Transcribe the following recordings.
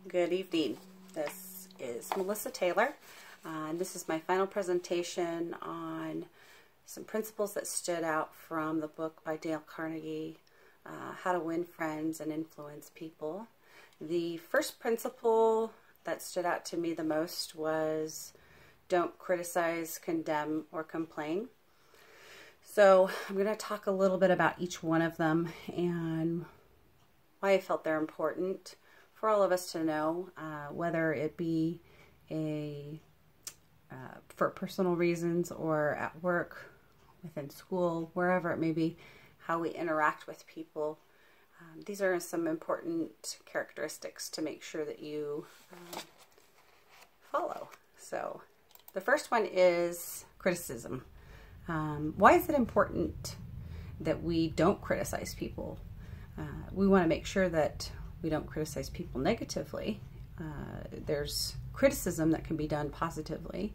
Good evening. This is Melissa Taylor, and this is my final presentation on some principles that stood out from the book by Dale Carnegie, How to Win Friends and Influence People. The first principle that stood out to me the most was don't criticize, condemn, or complain. So I'm going to talk a little bit about each one of them and why I felt they're important for all of us to know, whether it be for personal reasons or at work, within school, wherever it may be, how we interact with people. These are some important characteristics to make sure that you follow. So the first one is criticism. Why is it important that we don't criticize people? We want to make sure that we don't criticize people negatively. There's criticism that can be done positively.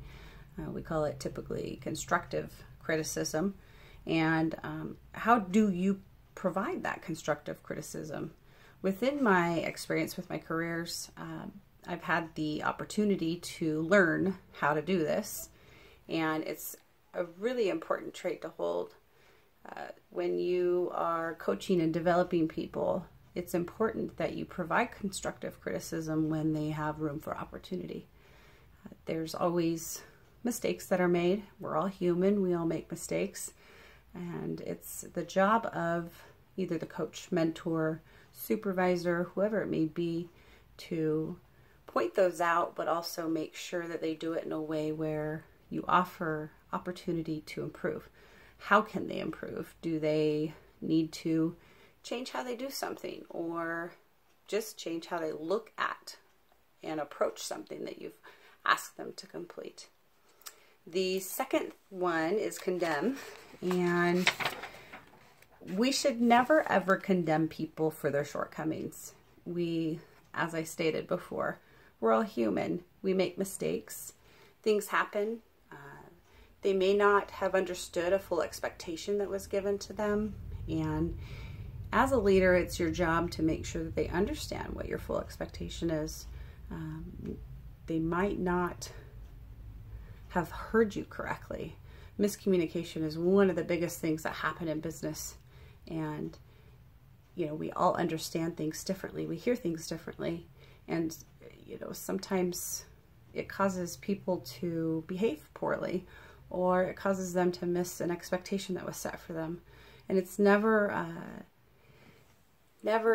We call it typically constructive criticism. And how do you provide that constructive criticism? Within my experience with my careers, I've had the opportunity to learn how to do this. And it's a really important trait to hold. When you are coaching and developing people, it's important that you provide constructive criticism when they have room for opportunity. There's always mistakes that are made. We're all human. We all make mistakes. And it's the job of either the coach, mentor, supervisor, whoever it may be, to point those out, but also make sure that they do it in a way where you offer opportunity to improve. How can they improve? Do they need to change how they do something, or just change how they look at and approach something that you've asked them to complete? The second one is condemn, and we should never ever condemn people for their shortcomings. As I stated before, we're all human. We make mistakes. Things happen. They may not have understood a full expectation that was given to them, and as a leader, it's your job to make sure that they understand what your full expectation is. They might not have heard you correctly. Miscommunication is one of the biggest things that happen in business. And, we all understand things differently. We hear things differently. And, sometimes it causes people to behave poorly, or it causes them to miss an expectation that was set for them. And it's never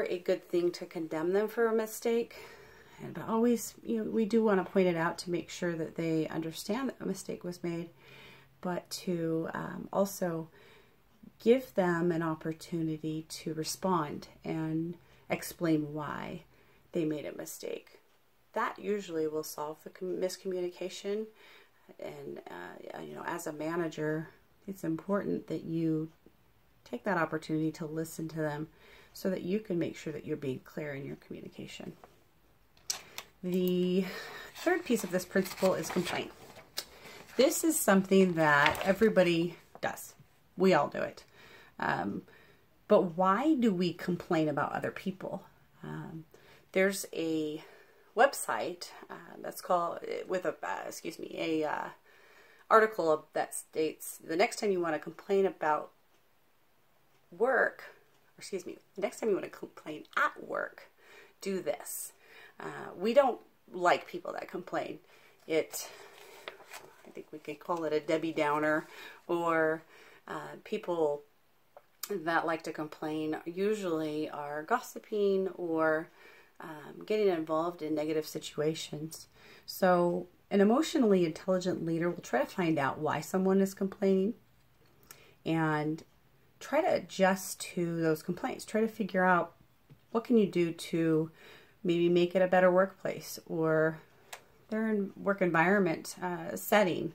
a good thing to condemn them for a mistake, but always, we do want to point it out to make sure that they understand that a mistake was made, but to also give them an opportunity to respond and explain why they made a mistake. That usually will solve the miscommunication. And as a manager, it's important that you take that opportunity to listen to them, so that you can make sure that you're being clear in your communication. The third piece of this principle is complaint. This is something that everybody does. We all do it. But why do we complain about other people? There's a website that's called, article that states the next time you want to complain about work, next time you want to complain at work, do this. We don't like people that complain. I think we can call it a Debbie Downer, or people that like to complain usually are gossiping or getting involved in negative situations. So an emotionally intelligent leader will try to find out why someone is complaining and try to adjust to those complaints. Try to figure out what can you do to maybe make it a better workplace, or their work environment setting.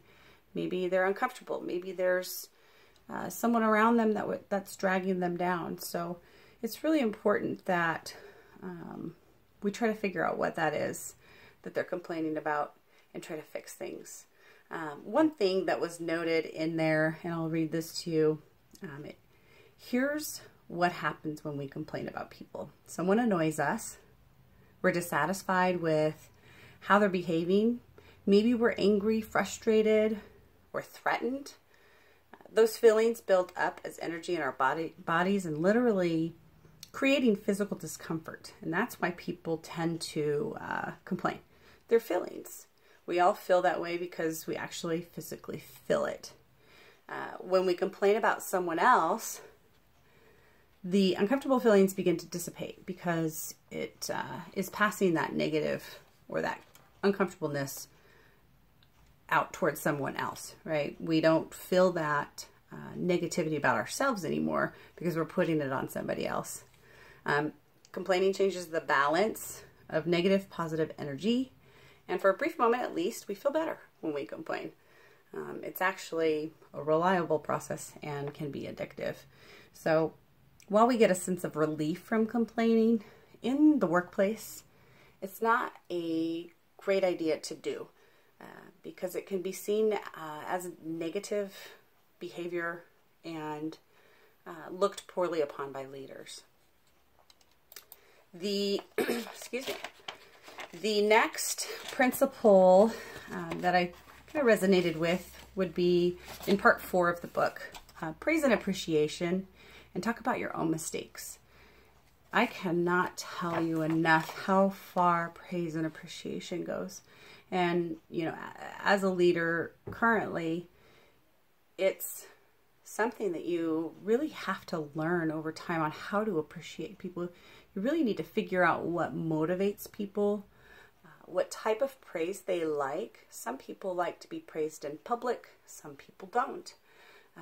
Maybe they're uncomfortable. Maybe there's someone around them that's dragging them down. So it's really important that we try to figure out what that is that they're complaining about and try to fix things. One thing that was noted in there, and I'll read this to you, here's what happens when we complain about people. Someone annoys us. we're dissatisfied with how they're behaving. Maybe we're angry, frustrated, or threatened. Those feelings build up as energy in our bodies and literally creating physical discomfort. And that's why people tend to complain. Their feelings. We all feel that way because we actually physically feel it. When we complain about someone else, the uncomfortable feelings begin to dissipate because it is passing that negative or that uncomfortableness out towards someone else, right? We don't feel that negativity about ourselves anymore because we're putting it on somebody else. Complaining changes the balance of negative, positive energy. And for a brief moment, at least, we feel better when we complain. It's actually a reliable process and can be addictive. So while we get a sense of relief from complaining in the workplace, it's not a great idea to do because it can be seen as negative behavior and looked poorly upon by leaders. Excuse me. The next principle that I kind of resonated with would be in part 4 of the book, praise and appreciation, and talk about your own mistakes. I cannot tell you enough how far praise and appreciation goes. And, you know, as a leader currently, it's something that you really have to learn over time on how to appreciate people. You really need to figure out what motivates people, what type of praise they like. Some people like to be praised in public, some people don't.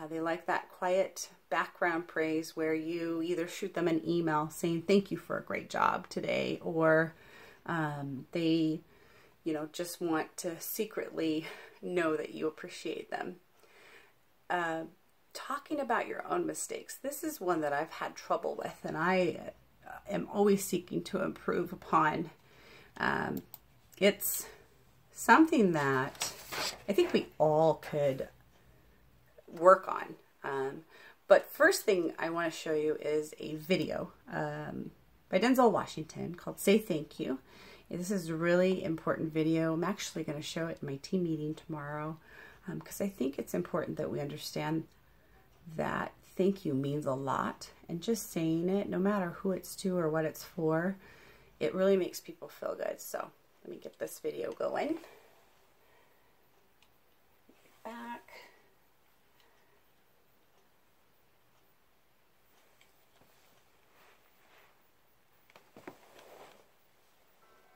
They like that quiet background praise where you either shoot them an email saying thank you for a great job today, or they, you know, just want to secretly know that you appreciate them. Talking about your own mistakes. This is one that I've had trouble with, and I am always seeking to improve upon. It's something that I think we all could work on. But first thing I want to show you is a video by Denzel Washington called Say Thank You. This is a really important video. I'm actually going to show it in my team meeting tomorrow because I think it's important that we understand that thank you means a lot, and just saying it, no matter who it's to or what it's for, it really makes people feel good. So let me get this video going. Back.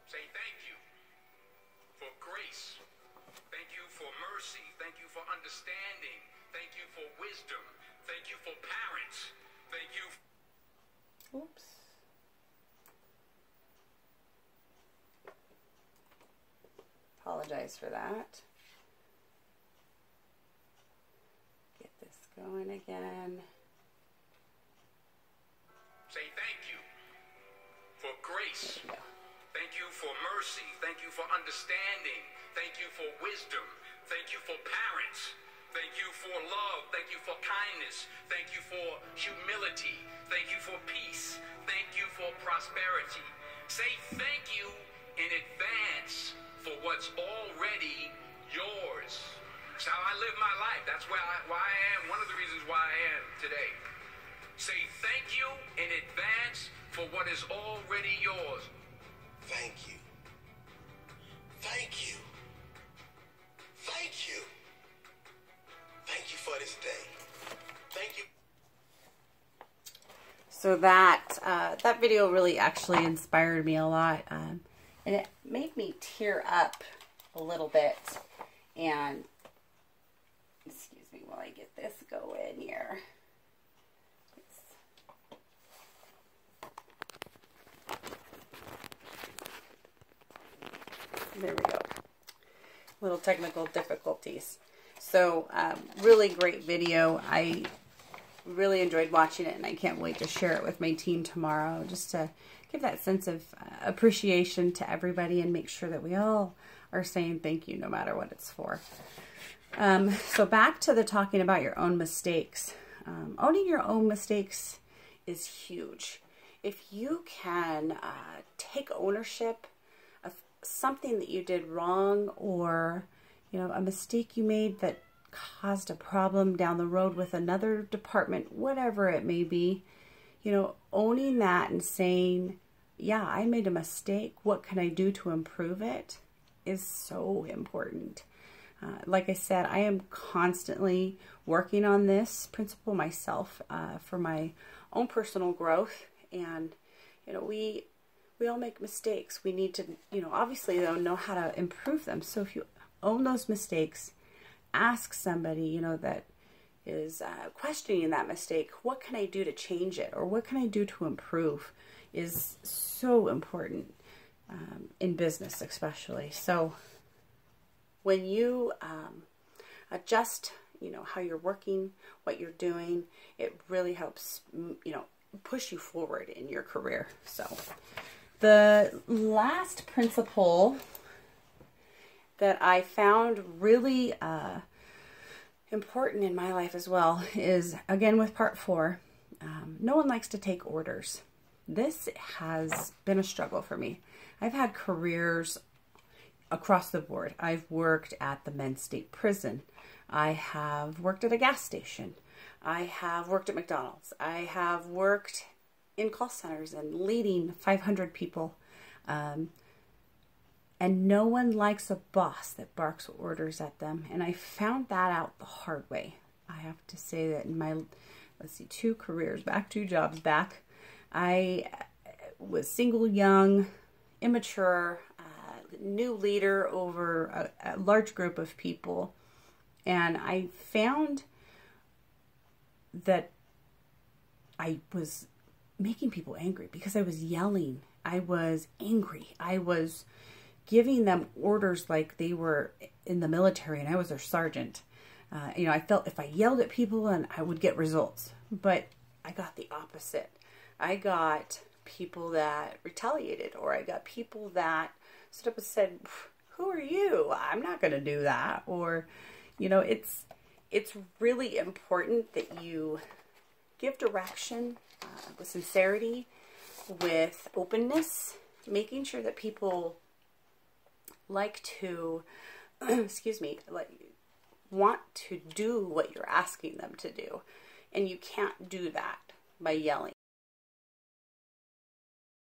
Say thank you for grace. Thank you for mercy. Thank you for understanding. Thank you for wisdom. Thank you for parents. Thank you. Oops. Apologize for that. Get this going again. Say thank you for grace. Thank you for mercy. Thank you for understanding. Thank you for wisdom. Thank you for parents. Thank you for love. Thank you for kindness. Thank you for humility. Thank you for peace. Thank you for prosperity. Say thank you in advance for what's already yours. That's how I live my life. That's why I am. One of the reasons why I am today. Say thank you in advance for what is already yours. Thank you. Thank you. Thank you. Thank you for this day. Thank you. So that that video really actually inspired me a lot, and it made me tear up a little bit. And excuse me while I get this going here. There we go. Little technical difficulties. So really great video. I really enjoyed watching it, and I can't wait to share it with my team tomorrow, just to give that sense of appreciation to everybody and make sure that we all are saying thank you no matter what it's for. So back to the talking about your own mistakes. Owning your own mistakes is huge. If you can take ownership of something that you did wrong, or, you know, a mistake you made that caused a problem down the road with another department, whatever it may be, you know, owning that and saying, yeah, I made a mistake. What can I do to improve it is so important. Like I said, I am constantly working on this principle myself for my own personal growth. And, you know, we all make mistakes. We need to, you know, obviously though, know how to improve them. So if you own those mistakes, ask somebody, you know, that is questioning that mistake, what can I do to change it? Or what can I do to improve? Is so important in business especially. So when you adjust, you know, how you're working, what you're doing, it really helps, you know, push you forward in your career. So the last principle that I found really important in my life as well is, again, with part 4, no one likes to take orders. This has been a struggle for me. I've had careers across the board. I've worked at the Men's State Prison. I have worked at a gas station. I have worked at McDonald's. I have worked in call centers and leading 500 people. And no one likes a boss that barks orders at them. And I found that out the hard way. I have to say that in my, 2 careers back, 2 jobs back, I was single, young, immature, new leader over a large group of people. And I found that I was making people angry because I was yelling. I was angry. I was giving them orders like they were in the military and I was their sergeant. You know, I felt if I yelled at people and I would get results, but I got the opposite. I got people that retaliated, or I got people that stood up and said, who are you? I'm not going to do that. Or, you know, it's really important that you give direction with sincerity, with openness, making sure that people like to, want to do what you're asking them to do. And you can't do that by yelling.